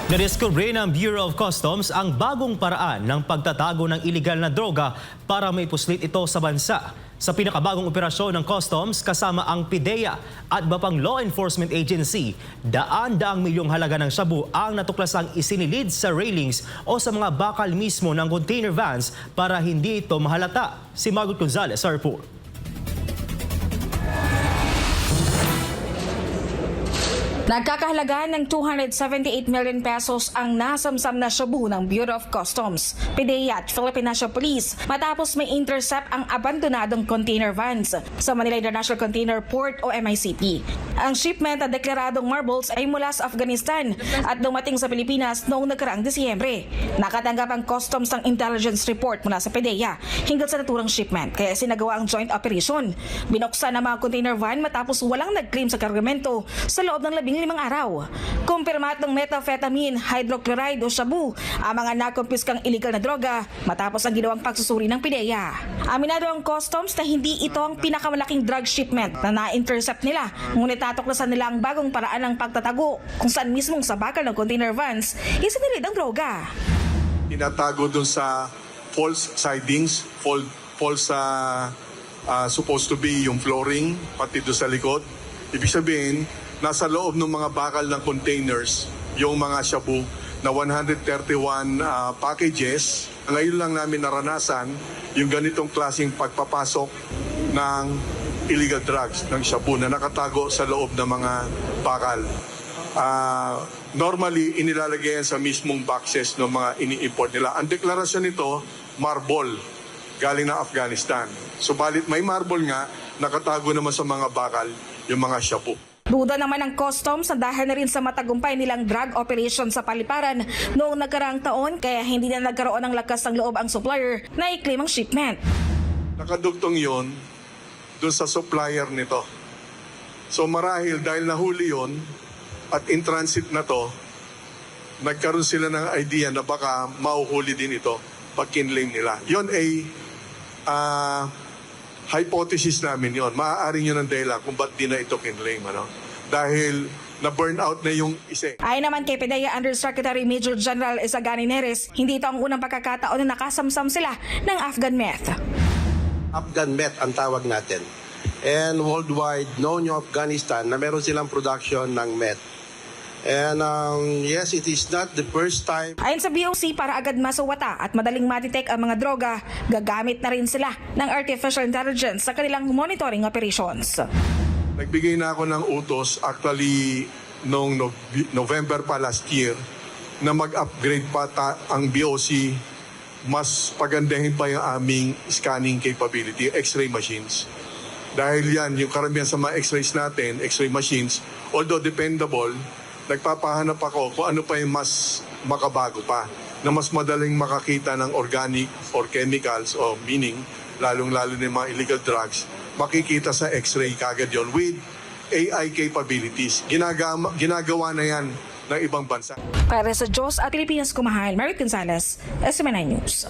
Nadiskubre ng Bureau of Customs ang bagong paraan ng pagtatago ng iligal na droga para maipuslit ito sa bansa. Sa pinakabagong operasyon ng Customs kasama ang PIDEA at iba pang law enforcement agency, daan-daang milyong halaga ng shabu ang natuklasang isinilid sa railings o sa mga bakal mismo ng container vans para hindi ito mahalata. Si Margot Gonzalez sa report. Nagkakahalaga ng 278 million pesos ang nasamsam na shabu ng Bureau of Customs, PIDEA at Philippine National Police matapos may intercept ang abandonadong container vans sa Manila International Container Port o MICP. Ang shipment na deklaradong marbles ay mula sa Afghanistan at dumating sa Pilipinas noong nagkaraang Disyembre. Nakatanggap ang Customs ng intelligence report mula sa PIDEA hinggil sa naturang shipment kaya sinagawa ang joint operation. Binuksan ang mga container van matapos walang nag-claim sa kargamento sa loob ng 15 araw. Kumpirmat ng methamphetamine, hydrochloride o shabu ang mga nakumpiskang iligal na droga matapos ang ginawang pagsusuri ng PIDEA. Aminado ang Customs na hindi ito ang pinakamalaking drug shipment na na-intercept nila, ngunit natuklasan nila ang bagong paraan ng pagtatago kung saan mismong sa bakal ng container vans isinilid ang droga. Tinatago dun sa false sidings, false supposed to be yung flooring, pati doon sa likod. Ibig sabihin, nasa loob ng mga bakal ng containers yung mga shabu na 131 packages. Ngayon lang namin naranasan yung ganitong klaseng pagpapasok ng illegal drugs, ng shabu na nakatago sa loob ng mga bakal. Normally, inilalagay yan sa mismong boxes ng mga ini-import nila. Ang deklarasyon nito, marble, galing na Afghanistan. Subalit may marble nga, nakatago naman sa mga bakal yung mga shabu. Duda naman ng Customs na dahil na rin sa matagumpay nilang drug operation sa paliparan noong nagkaraang taon kaya hindi na nagkaroon ng lakas ng loob ang supplier na i-claim ang shipment. Nakadugtong yon dun sa supplier nito. So marahil dahil nahuli yon at in transit na to, nagkaroon sila ng idea na baka mauhuli din ito pag kinlaim nila. Yon ay hypothesis namin yon. Maaaring yun ang dahilan kung ba't di na ito kinlaim. Dahil na-burn out na yung isa. Ayon naman kay PIDEA Undersecretary Major General Isagani Neres, hindi ito ang unang pagkakataon na nakasamsam sila ng Afghan meth. Afghan meth ang tawag natin. And worldwide, known yung Afghanistan na meron silang production ng meth. And yes, it is not the first time. Ayon sa BOC, para agad masuwata at madaling matitake ang mga droga, gagamit na rin sila ng artificial intelligence sa kanilang monitoring operations. Nagbigay na ako ng utos actually noong November pa last year na mag-upgrade pa ang BOC, mas pagandahin pa yung aming scanning capability, x-ray machines. Dahil yan, yung karamihan sa mga x-rays natin, x-ray machines, although dependable, nagpapahanap ako kung ano pa yung mas makabago pa, na mas madaling makakita ng organic or chemicals o meaning, lalong-lalo ng mga illegal drugs, makikita sa x-ray kagad yon with AI capabilities. Ginagawa na yan ng ibang bansa. Para sa Diyos at Pilipinas kumahal, Margot Gonzalez, SMNI News.